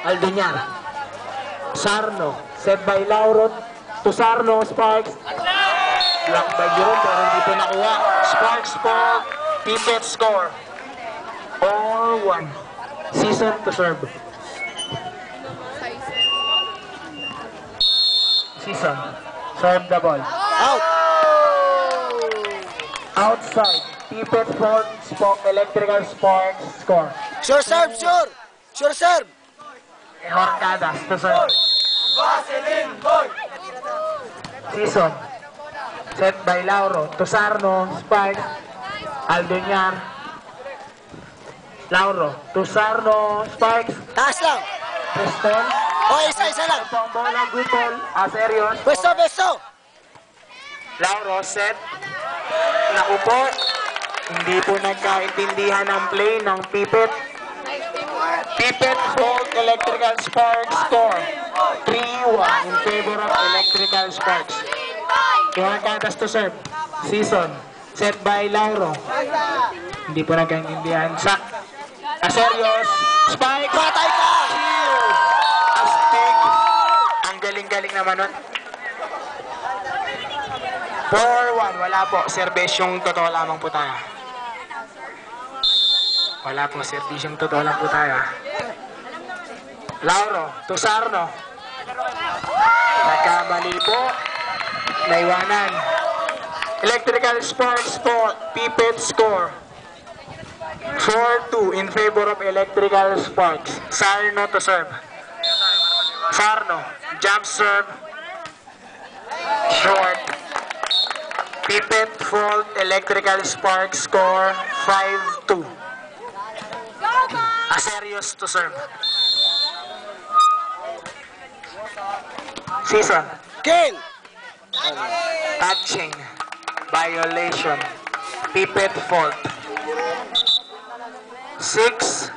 Alduñar. Sarno. Set by Lauro to Sarno. Sparks. Block by Jerome pero hindi po nakuha. Sparks score. Pipet score. Or 1. Season to serve. Season. Serve the ball. Out. Outside. Pipet fault. Electrical Sparks score. Sure serve, sure. Sure serve. Horcadas to serve. Season. Set by Lauro. Tosarno. Sparks. Alduñar. Lauro. Tosarno. Sparks. Taas lang. Preston. O, isa lang. Ito ang bola. Good ball. Aserios. Beso. Lauro. Set. Naku po. Hindi po nagkaintindihan ang play ng Pipet. Pipet fault Electrical Sparks score. 3-1 in favor of Electrical Sparks. Horcadas to serve. Season. Set by Lauro. Hindi po nagkaintindihan. Sak. Aserios. Spike. Patay ka. Cheers. Astig. Ang galing-galing naman nun. 4-1. Wala po. Servesyong totoo lamang po tayo. Wala po. Servesyong totoo lang po tayo. Lauro. Tosarno. Nagkamali po. Naiwanan. Electrical Sparks score. Pipet score. 4-2 in favor of Electrical Sparks. Sarno to serve. Sarno. Jump serve. Short. Pipet fault. Electrical Sparks score. 5-2. Aserios to serve. Season. Kill. Touching. Violation. Pipet fault. 6